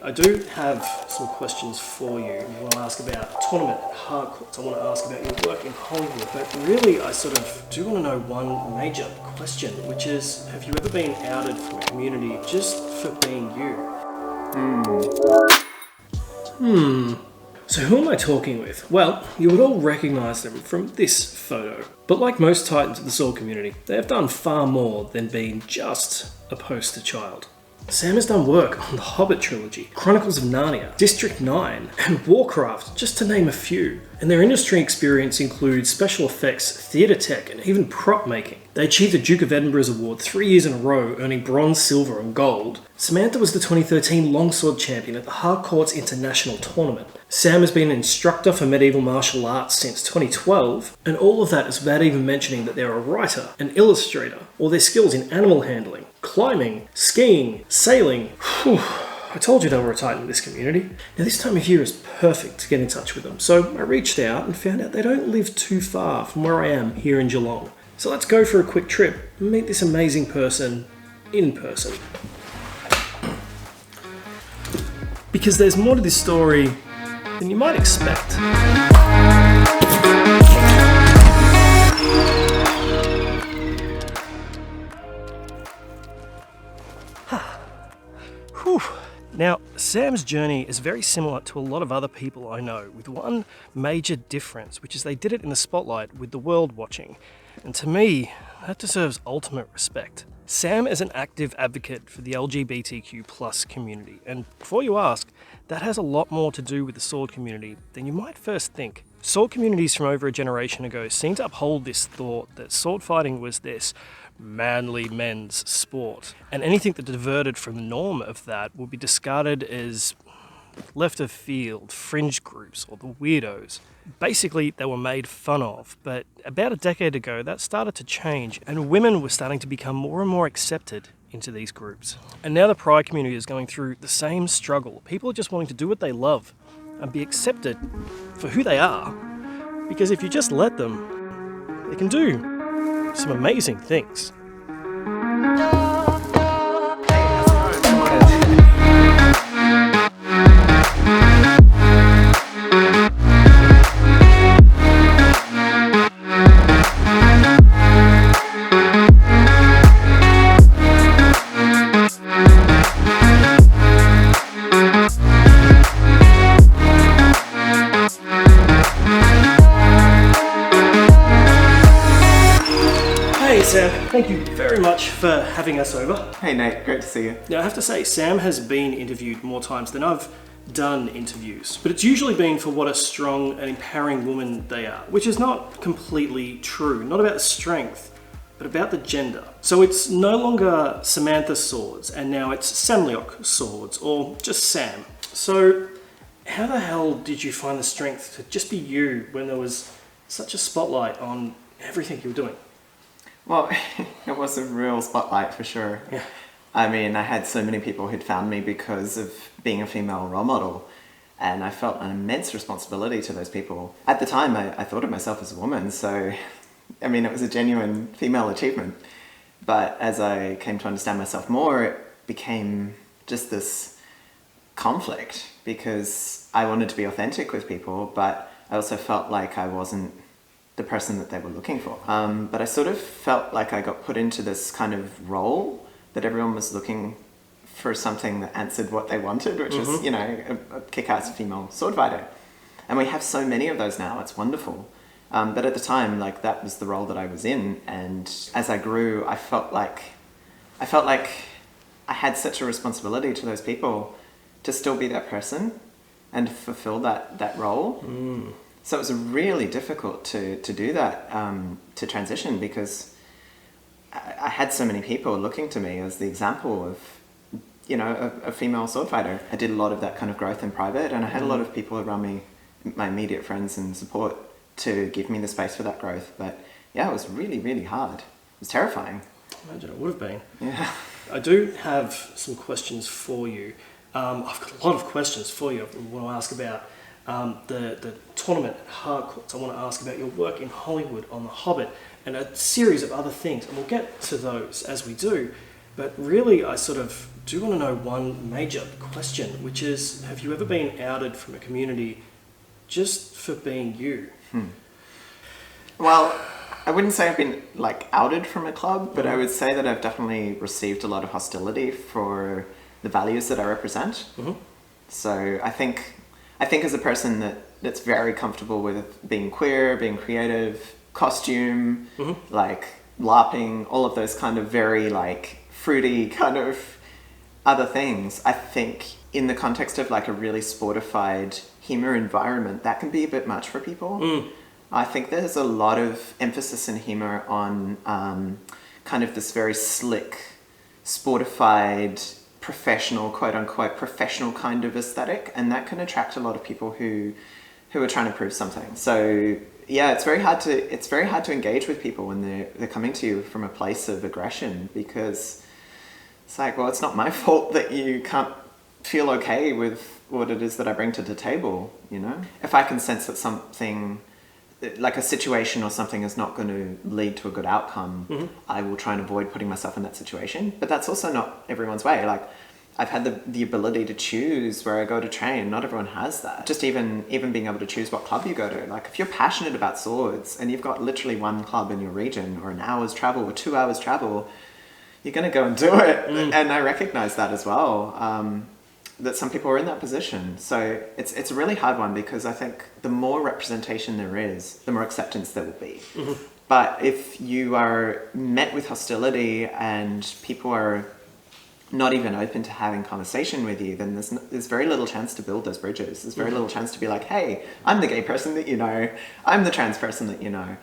I do have some questions for you. I want to ask about tournament, hard courts. I want to ask about your work in Hollywood. But really, I sort of do want to know one major question, which is, have you ever been outed from a community just for being you? So who am I talking with? Well, you would all recognise them from this photo. But like most titans of the sword community, they have done far more than being just a poster child. Sam has done work on the Hobbit trilogy, Chronicles of Narnia, District 9, and Warcraft, just to name a few. And their industry experience includes special effects, theatre tech, and even prop making. They achieved the Duke of Edinburgh's award 3 years in a row, earning bronze, silver, and gold. Samantha was the 2013 Longsword champion at the Harcourt's International Tournament. Sam has been an instructor for medieval martial arts since 2012, and all of that is without even mentioning that they're a writer, an illustrator, or their skills in animal handling, climbing, skiing, sailing. Whew. I told you they were a titan in this community. Now this time of year is perfect to get in touch with them, so I reached out and found out they don't live too far from where I am here in Geelong. So let's go for a quick trip and meet this amazing person in person. Because there's more to this story than you might expect. Whew. Now, Sam's journey is very similar to a lot of other people I know, with one major difference, which is they did it in the spotlight with the world watching. And to me, that deserves ultimate respect. Sam is an active advocate for the LGBTQ+ community, and before you ask, that has a lot more to do with the sword community than you might first think. Sword communities from over a generation ago seem to uphold this thought that sword fighting was this manly men's sport, and anything that diverted from the norm of that would be discarded as left of field, fringe groups, or the weirdos. Basically, they were made fun of, but about a decade ago that started to change, and women were starting to become more and more accepted into these groups. And now the pride community is going through the same struggle. People are just wanting to do what they love and be accepted for who they are, because if you just let them, they can do some amazing things. Thank you very much for having us over. Hey Nate, great to see you. Now I have to say, Sam has been interviewed more times than I've done interviews, but it's usually been for what a strong and empowering woman they are, which is not completely true. Not about the strength, but about the gender. So it's no longer Samantha Swords, and now it's Samliok Swords, or just Sam. So how the hell did you find the strength to just be you when there was such a spotlight on everything you were doing? Well, it was a real spotlight for sure. Yeah. I mean, I had so many people who'd found me because of being a female role model, and I felt an immense responsibility to those people. At the time, I thought of myself as a woman, so, I mean, it was a genuine female achievement. But as I came to understand myself more, it became just this conflict, because I wanted to be authentic with people, but I also felt like I wasn't the person that they were looking for. But I sort of felt like I got put into this kind of role that everyone was looking for something that answered what they wanted, which was, you know, a kick-ass female sword fighter. And we have so many of those now, it's wonderful. But at the time, like, that was the role that I was in. And as I grew, I felt like I had such a responsibility to those people to still be that person and fulfill that role. So it was really difficult to do that, to transition, because I had so many people looking to me as the example of, you know, a female sword fighter. I did a lot of that kind of growth in private, and I had a lot of people around me, my immediate friends and support, to give me the space for that growth. But yeah, it was really, really hard. It was terrifying. I imagine it would have been. Yeah. I do have some questions for you. I've got a lot of questions for you. I want to ask about the tournament at Harcourt. I want to ask about your work in Hollywood on The Hobbit and a series of other things, and we'll get to those as we do. But really, I sort of do want to know one major question, which is, have you ever been outed from a community just for being you? Well, I wouldn't say I've been like outed from a club, but I would say that I've definitely received a lot of hostility for the values that I represent. So I think as a person that's very comfortable with being queer, being creative, costume, like LARPing, all of those kind of very like fruity kind of other things, I think in the context of like a really sportified HEMA environment, that can be a bit much for people. I think there's a lot of emphasis in HEMA on kind of this very slick, sportified, professional, quote unquote, professional kind of aesthetic, and that can attract a lot of people who are trying to prove something. So yeah, it's very hard to engage with people when they're coming to you from a place of aggression, because it's like, well, it's not my fault that you can't feel okay with what it is that I bring to the table, you know? If I can sense that something, like a situation or something, is not going to lead to a good outcome, I will try and avoid putting myself in that situation. But that's also not everyone's way. Like, I've had the ability to choose where I go to train. Not everyone has that. Just even being able to choose what club you go to. Like, if you're passionate about swords and you've got literally one club in your region, or an hour's travel or 2 hours travel, you're going to go and do it. And I recognize that as well. That some people are in that position. So it's a really hard one, because I think the more representation there is, the more acceptance there will be. But if you are met with hostility and people are not even open to having conversation with you, then there's very little chance to build those bridges. There's very little chance to be like, hey, I'm the gay person that you know, I'm the trans person that you know.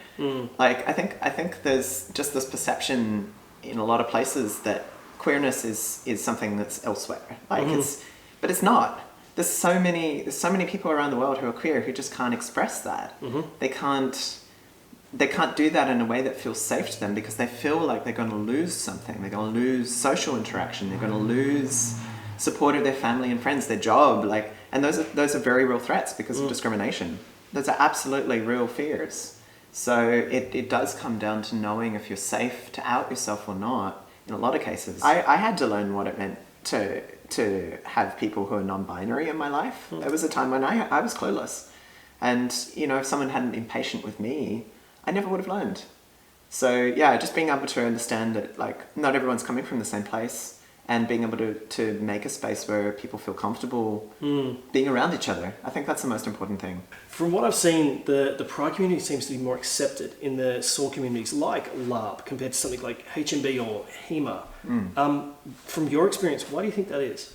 Like, I think there's just this perception in a lot of places that queerness is something that's elsewhere. Like, but it's not. There's so many people around the world who are queer who just can't express that. They can't do that in a way that feels safe to them, because they feel like they're going to lose something. They're going to lose social interaction. They're going to lose support of their family and friends, their job. Like, and those are very real threats because of discrimination. Those are absolutely real fears. So it does come down to knowing if you're safe to out yourself or not. In a lot of cases, I had to learn what it meant to have people who are non-binary in my life. There was a time when I was clueless, and you know, if someone hadn't been patient with me, I never would have learned. So yeah, just being able to understand that like not everyone's coming from the same place, and being able to make a space where people feel comfortable being around each other. I think that's the most important thing. From what I've seen, the pride community seems to be more accepted in the SOAR communities like LARP compared to something like HMB or HEMA. From your experience, why do you think that is?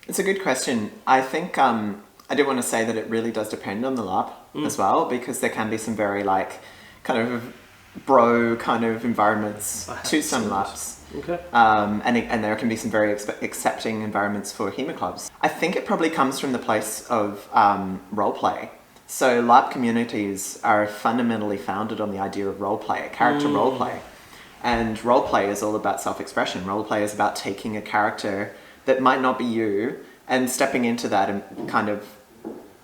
It's a good question. I think I do want to say that it really does depend on the LARP as well, because there can be some very like kind of bro kind of environments to some LARPs. Okay. And there can be some very accepting environments for HEMA clubs. I think it probably comes from the place of role play. So LARP communities are fundamentally founded on the idea of role play, character role play. And role play is all about self-expression. Role play is about taking a character that might not be you and stepping into that kind of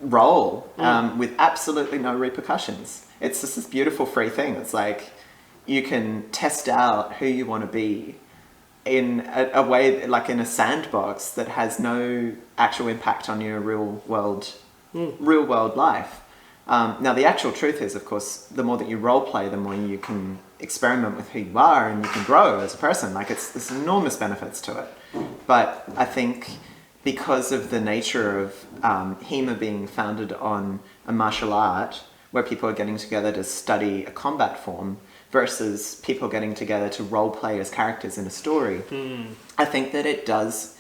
role with absolutely no repercussions. It's just this beautiful free thing. It's like you can test out who you want to be in a way, like in a sandbox that has no actual impact on your real world life. Now, the actual truth is, of course, the more that you role play, the more you can experiment with who you are, and you can grow as a person. Like, there's enormous benefits to it. But I think because of the nature of HEMA being founded on a martial art, where people are getting together to study a combat form versus people getting together to role play as characters in a story, I think that it does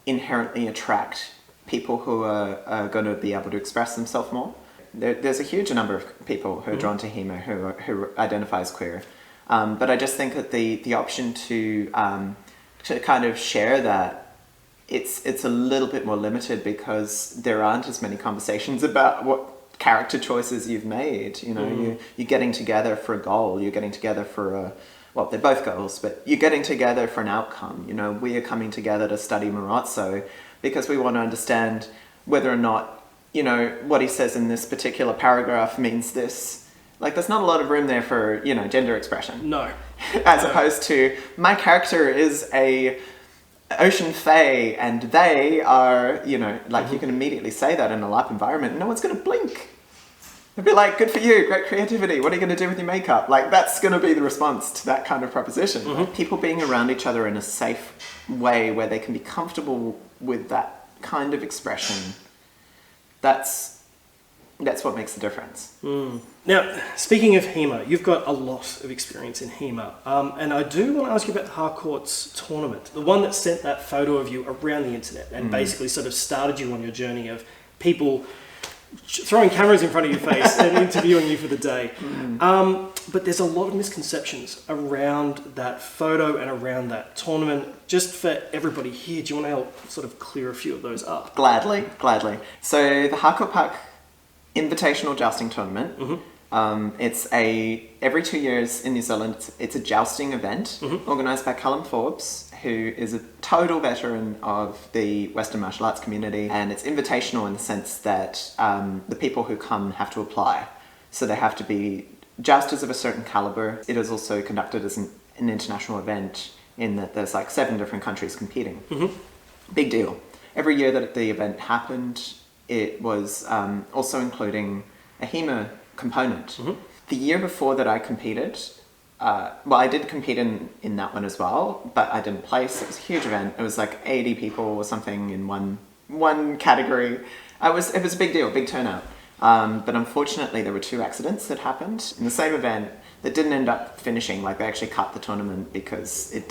inherently attract people who are going to be able to express themselves more. There's a huge number of people who are drawn to HEMA who identify as queer. But I just think that the option to kind of share that, it's a little bit more limited, because there aren't as many conversations about what character choices you've made. You know, you're getting together for a goal. You're getting together for well, they're both goals, but you're getting together for an outcome. You know, we are coming together to study Marazzo because we want to understand whether or not, you know, what he says in this particular paragraph means this. Like, there's not a lot of room there for, you know, gender expression. No. As opposed to, my character is a ocean fae and they are, you know, like you can immediately say that in a lap environment and no one's going to blink. They'd be like, good for you, great creativity, what are you going to do with your makeup? Like, that's going to be the response to that kind of proposition. Like, people being around each other in a safe way where they can be comfortable with that kind of expression, that's what makes the difference. Now, speaking of HEMA, you've got a lot of experience in HEMA, and I do want to ask you about the Harcourt's tournament, the one that sent that photo of you around the internet and basically sort of started you on your journey of people throwing cameras in front of your face and interviewing you for the day. But there's a lot of misconceptions around that photo and around that tournament. Just for everybody here, do you want to help sort of clear a few of those up? Gladly. So the Harcourt Park Invitational Jousting Tournament, it's every 2 years in New Zealand, it's a jousting event organised by Callum Forbes, who is a total veteran of the Western martial arts community, and it's invitational in the sense that the people who come have to apply. So they have to be jousters of a certain caliber. It is also conducted as an international event in that there's like 7 different countries competing. Big deal. Every year that the event happened, it was also including a HEMA component. The year before that I competed, well, I did compete in that one as well, but I didn't place. It was a huge event. It was like 80 people or something in one category. It was a big deal, big turnout. But unfortunately, there were 2 accidents that happened in the same event that didn't end up finishing. Like, they actually cut the tournament because it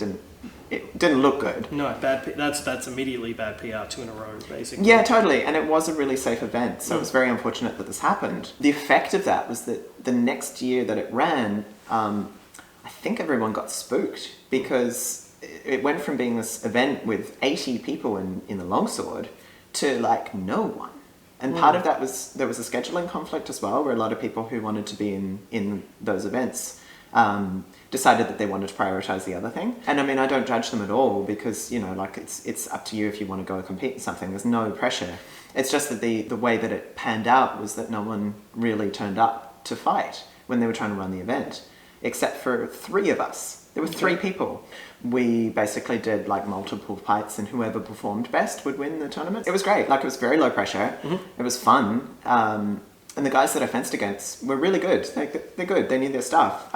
didn't look good. No, that's immediately bad PR, 2 in a row, basically. Yeah, totally. And it was a really safe event, so it was very unfortunate that this happened. The effect of that was that the next year that it ran, I think everyone got spooked because it went from being this event with 80 people in the longsword to like no one. And part of that was, there was a scheduling conflict as well, where a lot of people who wanted to be in those events decided that they wanted to prioritize the other thing. And I mean, I don't judge them at all because, you know, like it's up to you if you want to go and compete in something. There's no pressure. It's just that the way that it panned out was that no one really turned up to fight when they were trying to run the event, except for 3 of us. There were 3 people. We basically did like multiple fights and whoever performed best would win the tournament. It was great. Like, it was very low pressure. It was fun. And the guys that I fenced against were really good. They're good. They knew their stuff.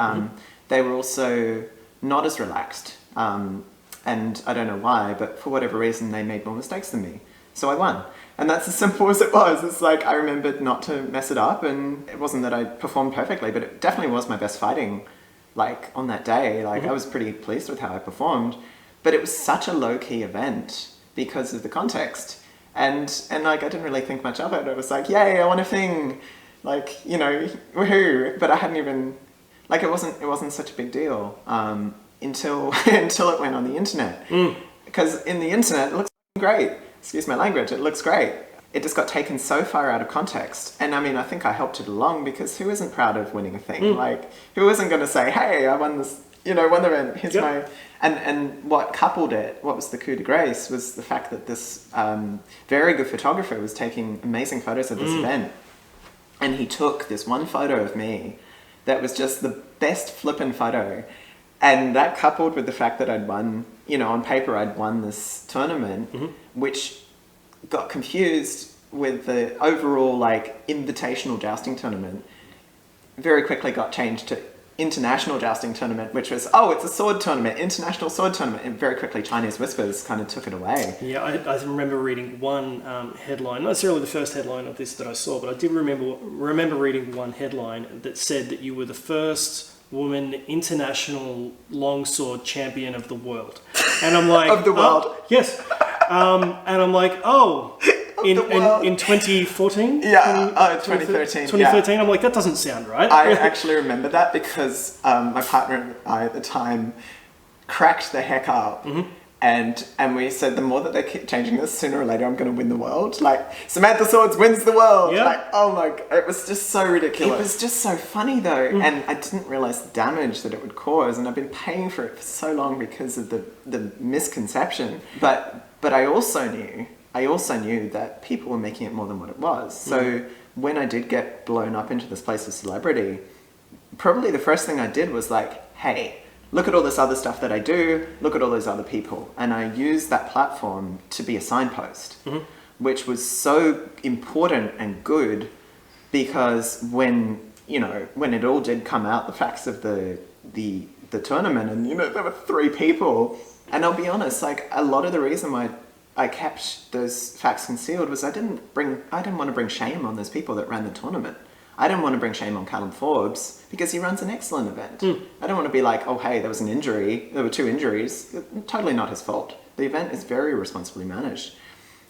They were also not as relaxed. And I don't know why, but for whatever reason, they made more mistakes than me. So I won. And that's as simple as it was. It's like, I remembered not to mess it up, and it wasn't that I performed perfectly, but it definitely was my best fighting, like, on that day. Like, I was pretty pleased with how I performed, but it was such a low-key event because of the context. And like, I didn't really think much of it. I was like, yay, I won a thing. Like, you know, woohoo. But I hadn't even, like, it wasn't such a big deal until it went on the internet. Because in the internet, it looks great. Excuse my language, it looks great. It just got taken so far out of context. And I mean, I think I helped it along because who isn't proud of winning a thing? Like, who isn't going to say, hey, I won this, you know, won the event, here's my... And what coupled it, what was the coup de grace, was the fact that this very good photographer was taking amazing photos of this event. And he took this one photo of me that was just the best flippin' photo. And that coupled with the fact that I'd won, you know, on paper I'd won this tournament, which got confused with the overall, like, invitational jousting tournament, very quickly got changed to international jousting tournament, which was, oh, it's a sword tournament, international sword tournament, and very quickly Chinese whispers kind of took it away. Yeah, I remember reading one headline, not necessarily the first headline of this that I saw, but I did remember reading one headline that said that you were the first woman international longsword champion of the world. And I'm like... Of the world? Yes. And I'm like, in 2014? Yeah, 2013. 2013, yeah. I'm like, that doesn't sound right. I actually remember that because my partner and I at the time cracked the heck up. And we said, the more that they keep changing this, sooner or later I'm going to win the world. Like, Samantha Swords wins the world. Yeah. Like, oh my God, it was just so ridiculous. It was just so funny though. And I didn't realize the damage that it would cause. And I've been paying for it for so long because of the misconception. But I also knew that people were making it more than what it was. So when I did get blown up into this place of celebrity, probably the first thing I did was like, hey, look at all this other stuff that I do, look at all those other people. And I used that platform to be a signpost, which was so important and good because when it all did come out, the facts of the tournament, and there were 3 people, and I'll be honest, like a lot of the reason why I kept those facts concealed was I didn't want to bring shame on those people that ran the tournament. I didn't want to bring shame on Callum Forbes because he runs an excellent event. I don't want to be like, oh hey, there was an injury, there were 2 injuries. Totally not his fault. The event is very responsibly managed.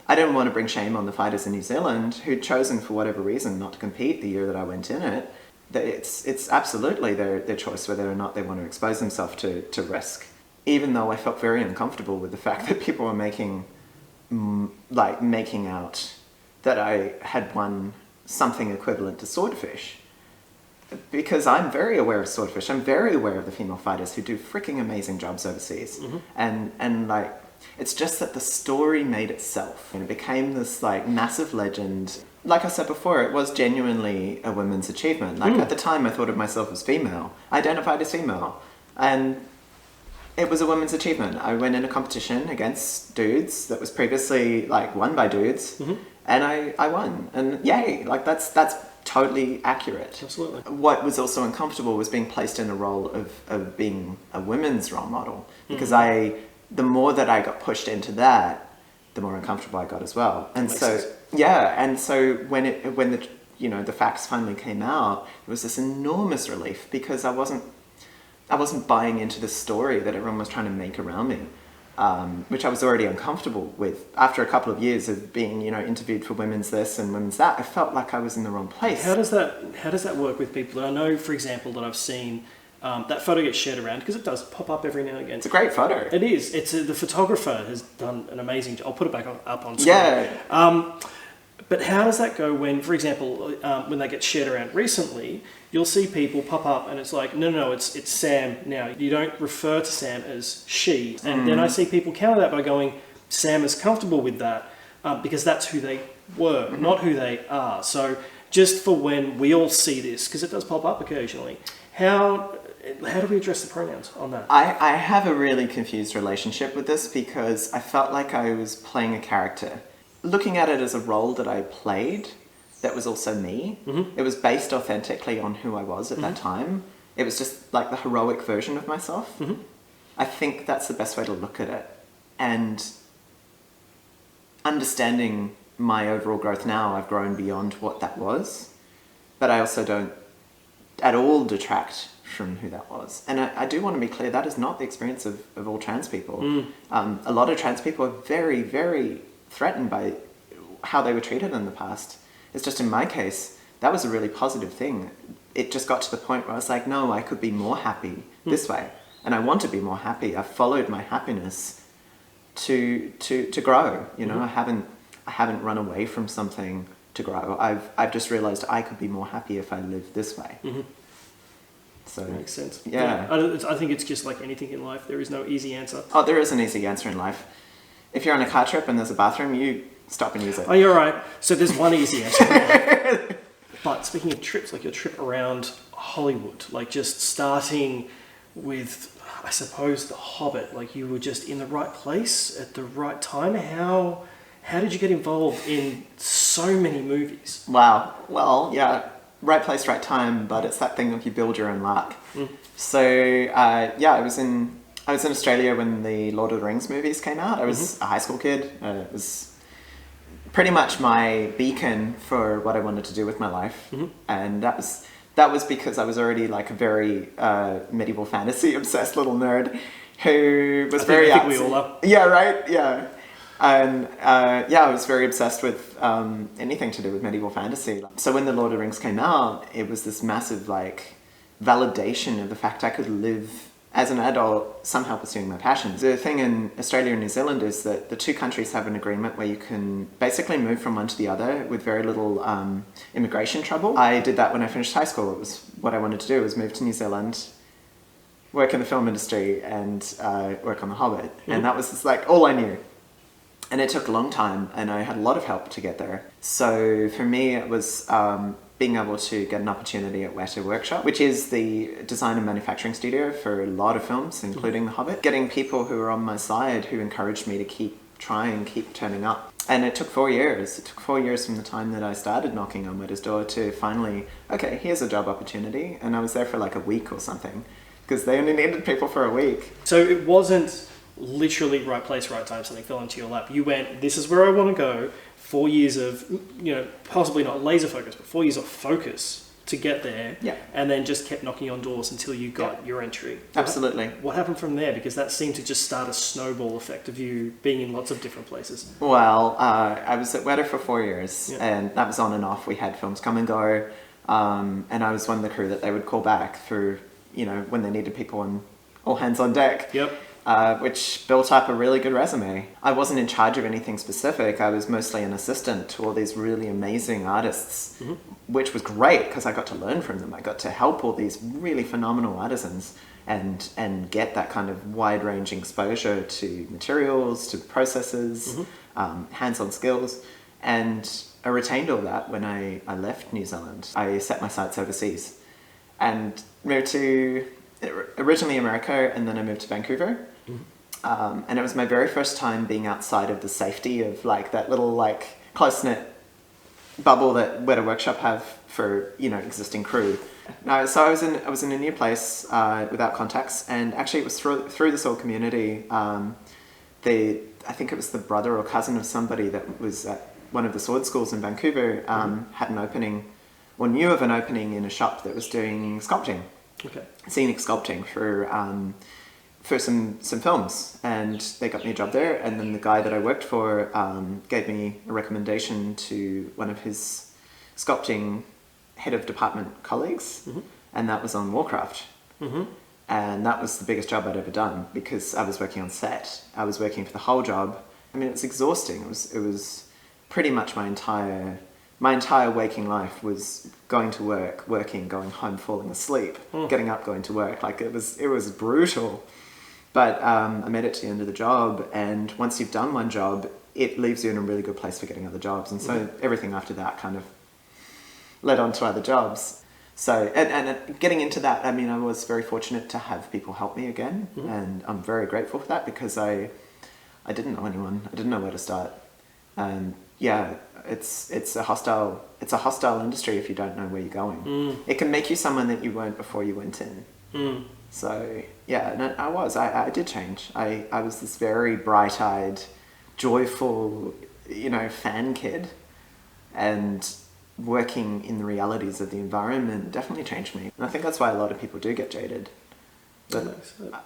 I didn't want to bring shame on the fighters in New Zealand who'd chosen for whatever reason not to compete the year that I went in it. It's absolutely their choice whether or not they want to expose themselves to risk. Even though I felt very uncomfortable with the fact that people were making out that I had won something equivalent to swordfish. Because I'm very aware of swordfish. I'm very aware of the female fighters who do freaking amazing jobs overseas. And like, it's just that the story made itself and it became this like massive legend. Like I said before, it was genuinely a women's achievement. Like at the time I thought of myself as female, identified as female, and it was a women's achievement. I went in a competition against dudes that was previously like won by dudes, and I won. And yay, like that's totally accurate. Absolutely. What was also uncomfortable was being placed in a role of being a women's role model, because the more that I got pushed into that, the more uncomfortable I got as well. And so when the facts finally came out, it was this enormous relief because I wasn't buying into the story that everyone was trying to make around me, which I was already uncomfortable with. After a couple of years of being, interviewed for women's this and women's that, I felt like I was in the wrong place. How does that work with people? I know, for example, that I've seen that photo gets shared around because it does pop up every now and again. It's a great photo. It is. The photographer has done an amazing job. I'll put it back up on screen. Yeah. But how does that go when, for example, when they get shared around recently, you'll see people pop up and it's like, no, it's Sam now. You don't refer to Sam as she. And then I see people counter that by going, Sam is comfortable with that because that's who they were, not who they are. So just for when we all see this, because it does pop up occasionally, how do we address the pronouns on that? I have a really confused relationship with this because I felt like I was playing a character. Looking at it as a role that I played, that was also me. It was based authentically on who I was at that time. It was just like the heroic version of myself. I think that's the best way to look at it. And understanding my overall growth now, I've grown beyond what that was. But I also don't at all detract from who that was. And I do want to be clear, that is not the experience of all trans people. A lot of trans people are very, very threatened by how they were treated in the past. It's just in my case, that was a really positive thing. It just got to the point where I was like, no, I could be more happy this way. And I want to be more happy. I followed my happiness to grow. I haven't run away from something to grow. I've just realized I could be more happy if I lived this way. So that makes sense. Yeah. I think it's just like anything in life. There is no easy answer. Oh, there is an easy answer in life. If you're on a car trip and there's a bathroom, you stop and use it. Oh, you're right. So there's one easy answer. But speaking of trips, like your trip around Hollywood, like just starting with, I suppose, The Hobbit, like you were just in the right place at the right time. How did you get involved in so many movies? Wow. Well, yeah, right place, right time, but it's that thing of you build your own luck. So, I was in Australia when the Lord of the Rings movies came out. I was a high school kid. It was pretty much my beacon for what I wanted to do with my life. And that was because I was already like a very medieval fantasy obsessed little nerd who was very... I think we all are. Yeah, right? Yeah. And I was very obsessed with anything to do with medieval fantasy. So when the Lord of the Rings came out, it was this massive like validation of the fact I could live as an adult somehow pursuing my passions. The thing in Australia and New Zealand is that the two countries have an agreement where you can basically move from one to the other with very little immigration trouble. I did that when I finished high school. It was what I wanted to do, was move to New Zealand, work in the film industry and work on The Hobbit. And that was just like all I knew. And it took a long time and I had a lot of help to get there. So for me, it was being able to get an opportunity at Weta Workshop, which is the design and manufacturing studio for a lot of films, including The Hobbit. Getting people who were on my side who encouraged me to keep trying, keep turning up. And it took 4 years. It took 4 years from the time that I started knocking on Weta's door to finally, okay, here's a job opportunity. And I was there for like a week or something, because they only needed people for a week. So it wasn't literally right place, right time, something fell into your lap. You went, this is where I want to go. 4 years of, possibly not laser focus, but 4 years of focus to get there. Yeah. And then just kept knocking on doors until you got your entry. Absolutely. What happened from there? Because that seemed to just start a snowball effect of you being in lots of different places. Well, I was at Weta for 4 years, and that was on and off. We had films come and go, and I was one of the crew that they would call back for, when they needed people on all hands on deck. Yep. Which built up a really good resume. I wasn't in charge of anything specific. I was mostly an assistant to all these really amazing artists, which was great because I got to learn from them. I got to help all these really phenomenal artisans and get that kind of wide-ranging exposure to materials, to processes, hands-on skills. And I retained all that when I left New Zealand. I set my sights overseas and moved to originally America, and then I moved to Vancouver. And it was my very first time being outside of the safety of like that little like close-knit bubble that Weta Workshop have for existing crew. So I was in a new place without contacts, and actually it was through the sword community. I think it was the brother or cousin of somebody that was at one of the sword schools in Vancouver had an opening, or knew of an opening in a shop that was doing sculpting. Okay. Scenic sculpting for some films, and they got me a job there. And then the guy that I worked for gave me a recommendation to one of his sculpting head of department colleagues, and that was on Warcraft. And that was the biggest job I'd ever done because I was working on set. I was working for the whole job. I mean, it was exhausting. It was pretty much my entire waking life was going to work, working, going home, falling asleep, getting up, going to work. Like it was brutal. But I made it to the end of the job, and once you've done one job, it leaves you in a really good place for getting other jobs. And so everything after that kind of led on to other jobs. So, and getting into that, I mean, I was very fortunate to have people help me again, and I'm very grateful for that because I didn't know anyone. I didn't know where to start. And yeah, it's a hostile industry if you don't know where you're going. It can make you someone that you weren't before you went in. So yeah, no, I did change. I was this very bright-eyed, joyful, fan kid, and working in the realities of the environment definitely changed me. And I think that's why a lot of people do get jaded. But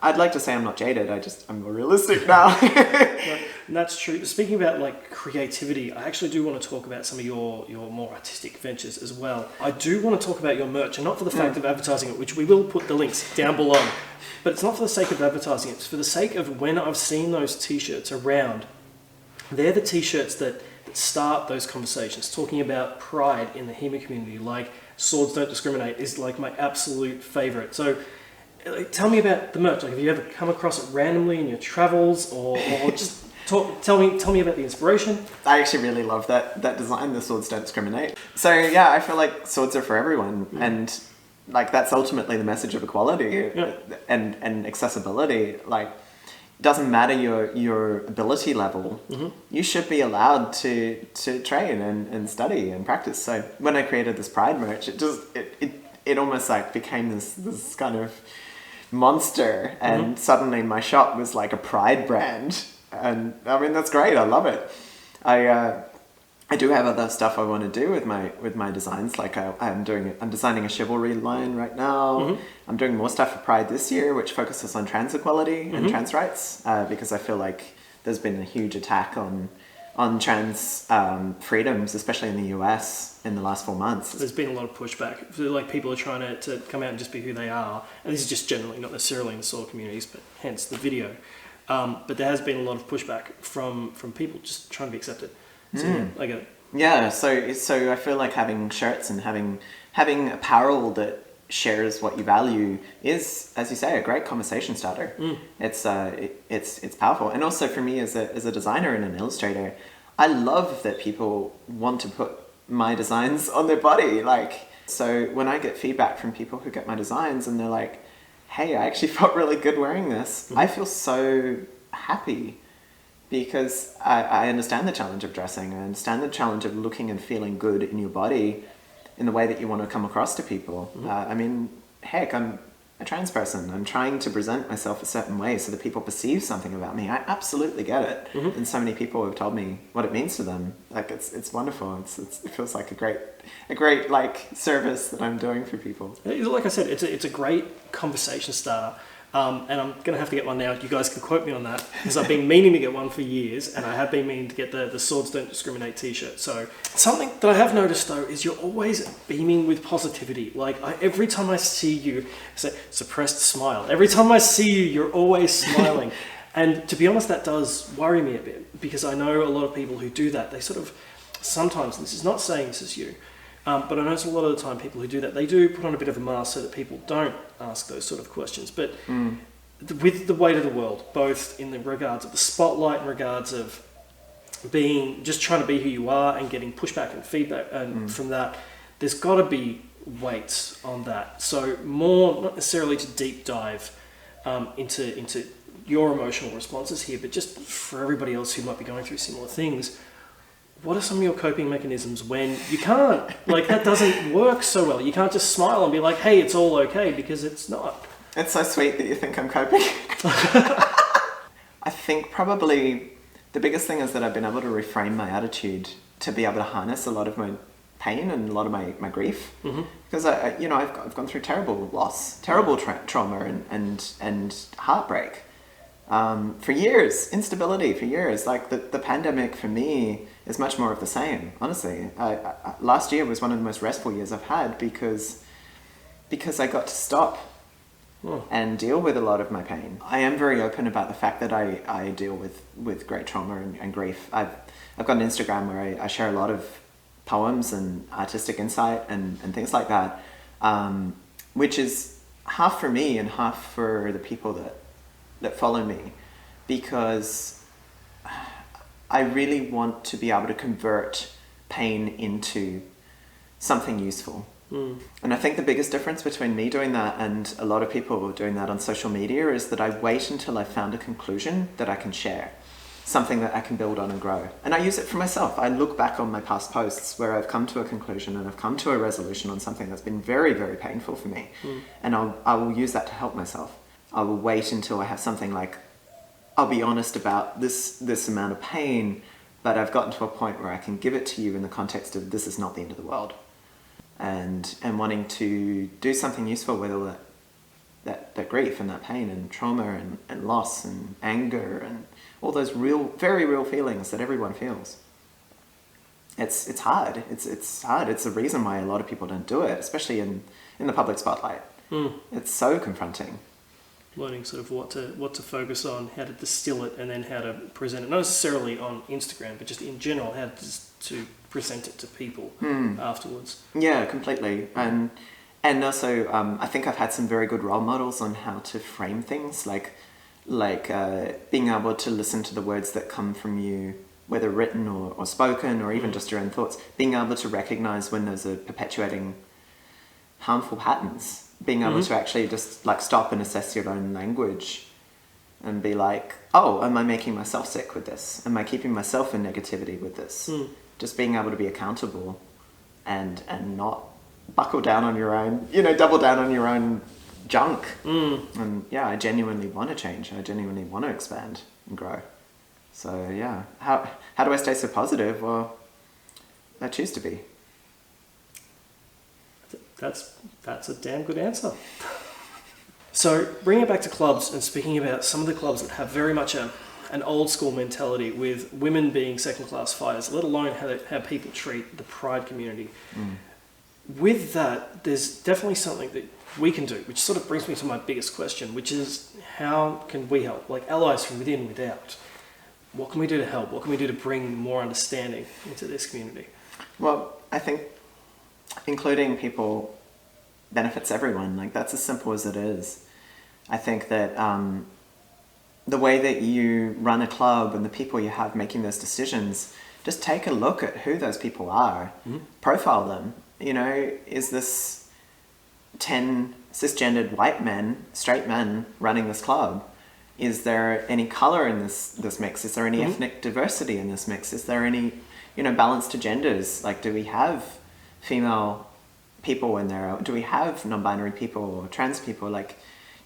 I'd like to say I'm not jaded, I'm more realistic now. And that's true. Speaking about like creativity, I actually do want to talk about some of your more artistic ventures as well. I do want to talk about your merch, and not for the fact of advertising it, which we will put the links down below, but it's not for the sake of advertising it, it's for the sake of when I've seen those t-shirts around. They're the t-shirts that start those conversations, talking about pride in the HEMA community, like Swords Don't Discriminate is like my absolute favorite. So tell me about the merch. Like, have you ever come across it randomly in your travels, or just tell me about the inspiration? I actually really love that design, the Swords Don't Discriminate. So yeah, I feel like swords are for everyone, and like that's ultimately the message of equality and accessibility. Like, it doesn't matter your ability level. You should be allowed to train and study and practice. So when I created this Pride merch, it almost like became this kind of monster, and suddenly my shop was like a Pride brand, and I mean that's great. I love it. I do have other stuff I want to do with my designs. Like I'm designing a chivalry line right now. I'm doing more stuff for Pride this year, which focuses on trans equality and trans rights, because I feel like there's been a huge attack on trans freedoms, especially in the US, in the last 4 months. There's been a lot of pushback. Like, people are trying to come out and just be who they are. And this is just generally, not necessarily in the sword communities, but hence the video. But there has been a lot of pushback from people just trying to be accepted. So yeah, I get it. Yeah, so I feel like having shirts and having apparel that shares what you value is, as you say, a great conversation starter. It's powerful. And also for me as a designer and an illustrator, I love that people want to put my designs on their body. Like, so when I get feedback from people who get my designs and they're like, hey, I actually felt really good wearing this, I feel so happy because I understand the challenge of dressing. I understand the challenge of looking and feeling good in your body in the way that you want to come across to people. I mean, heck, I'm a trans person. I'm trying to present myself a certain way so that people perceive something about me. I absolutely get it. And so many people have told me what it means to them. Like, it's wonderful. It feels like a great like service that I'm doing for people. Like I said, it's a great conversation starter. And I'm going to have to get one now. You guys can quote me on that because I've been meaning to get one for years, and I have been meaning to get the Swords Don't Discriminate t-shirt. So something that I have noticed though is you're always beaming with positivity. Like every time I see you, it's a suppressed smile. Every time I see you, you're always smiling. And to be honest, that does worry me a bit because I know a lot of people who do that. They sort of, sometimes, this is not saying this is you, but I notice a lot of the time people who do that, they do put on a bit of a mask so that people don't ask those sort of questions. But with the weight of the world, both in the regards of the spotlight, in regards of being, just trying to be who you are and getting pushback and feedback and from that, there's got to be weight on that. So more, not necessarily to deep dive into your emotional responses here, but just for everybody else who might be going through similar things, what are some of your coping mechanisms when you can't, like that doesn't work so well? You can't just smile and be like, hey, it's all okay, because it's not. It's so sweet that you think I'm coping. I think probably the biggest thing is that I've been able to reframe my attitude to be able to harness a lot of my pain and a lot of my grief. Because I've gone through terrible loss, terrible trauma and heartbreak. For years, instability for years. Like the pandemic for me is much more of the same, honestly. Last year was one of the most restful years I've had because I got to stop and deal with a lot of my pain. I am very open about the fact that I deal with great trauma and grief. I've got an Instagram where I share a lot of poems and artistic insight and things like that, which is half for me and half for the people that follow me, because I really want to be able to convert pain into something useful. And I think the biggest difference between me doing that and a lot of people doing that on social media is that I wait until I've found a conclusion that I can share, something that I can build on and grow. And I use it for myself. I look back on my past posts where I've come to a conclusion and I've come to a resolution on something that's been very, very painful for me. And I will use that to help myself. I will wait until I have something like, I'll be honest about this amount of pain, but I've gotten to a point where I can give it to you in the context of this is not the end of the world. And wanting to do something useful with all that grief and that pain and trauma and loss and anger and all those real, very real feelings that everyone feels. It's hard. It's hard. It's the reason why a lot of people don't do it, especially in the public spotlight. It's so confronting. Learning sort of what to focus on, how to distill it, and then how to present it. Not necessarily on Instagram, but just in general, how to present it to people afterwards. Yeah, completely. And also, I think I've had some very good role models on how to frame things, like being able to listen to the words that come from you, whether written or spoken, or even just your own thoughts. Being able to recognize when those are perpetuating harmful patterns. Being able to actually just like stop and assess your own language and be like, oh, am I making myself sick with this? Am I keeping myself in negativity with this? Just being able to be accountable and not buckle down on your own, double down on your own junk. And yeah, I genuinely want to change. I genuinely want to expand and grow. So yeah, how do I stay so positive? Well, I choose to be. That's a damn good answer. So bringing it back to clubs and speaking about some of the clubs that have very much an old school mentality with women being second-class fighters, let alone how people treat the pride community. With that, there's definitely something that we can do, which sort of brings me to my biggest question, which is how can we help? Like allies from within, without. What can we do to help? What can we do to bring more understanding into this community? Well, I think including people benefits everyone. Like that's as simple as it is. I think that the way that you run a club and the people you have making those decisions just take a look at who those people are, profile them. You know, is this 10 cisgendered white men, straight men running this club? Is there any color in this mix? Is there any ethnic diversity in this mix? Is there any, you know, balance to genders? Like, do we have female people in there? Do we have non-binary people or trans people? Like,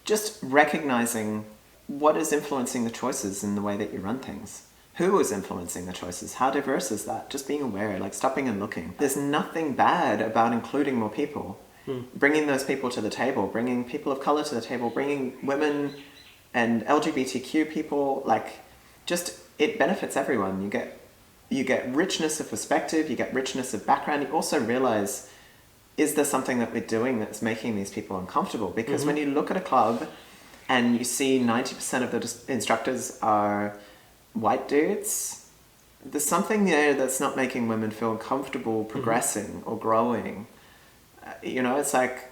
just recognizing what is influencing the choices in the way that you run things. Who is influencing the choices? How diverse is that? Just being aware, like stopping and looking. There's nothing bad about including more people. Bringing those people to the table, bringing people of color to the table, bringing women and LGBTQ people, like, just, it benefits everyone. You get richness of perspective, you get richness of background. You also realize, is there something that we're doing that's making these people uncomfortable? Because when you look at a club and you see 90% of the instructors are white dudes, there's something there that's not making women feel comfortable progressing or growing. You know, it's like,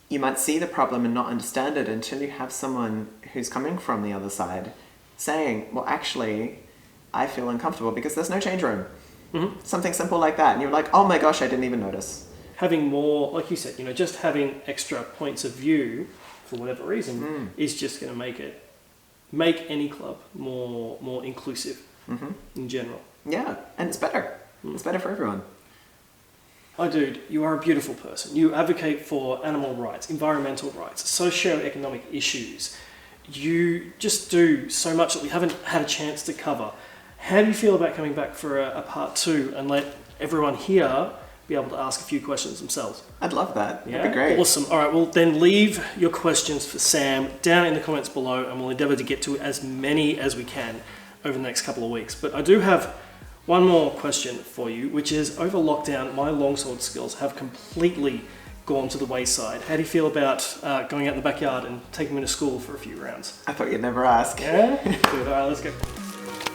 you might see the problem and not understand it until you have someone who's coming from the other side saying, well, actually, I feel uncomfortable because there's no change room. Something simple like that. And you're like, oh my gosh, I didn't even notice. Having more, like you said, you know, just having extra points of view for whatever reason is just going to make any club more inclusive in general. Yeah, and it's better. It's better for everyone. Oh, dude, you are a beautiful person. You advocate for animal rights, environmental rights, socio-economic issues. You just do so much that we haven't had a chance to cover. How do you feel about coming back for a part 2 and let everyone here be able to ask a few questions themselves? I'd love that. Yeah? That'd be great. Awesome. All right, well, then leave your questions for Sam down in the comments below, and we'll endeavour to get to as many as we can over the next couple of weeks. But I do have one more question for you, which is, over lockdown, my longsword skills have completely gone to the wayside. How do you feel about going out in the backyard and taking me to school for a few rounds? I thought you'd never ask. Yeah? Good. All right, let's go.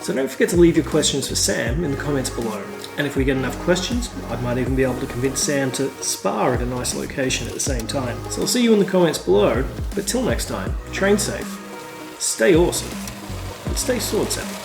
So don't forget to leave your questions for Sam in the comments below. And if we get enough questions, I might even be able to convince Sam to spar at a nice location at the same time. So I'll see you in the comments below, but till next time, train safe, stay awesome, and stay sword savvy.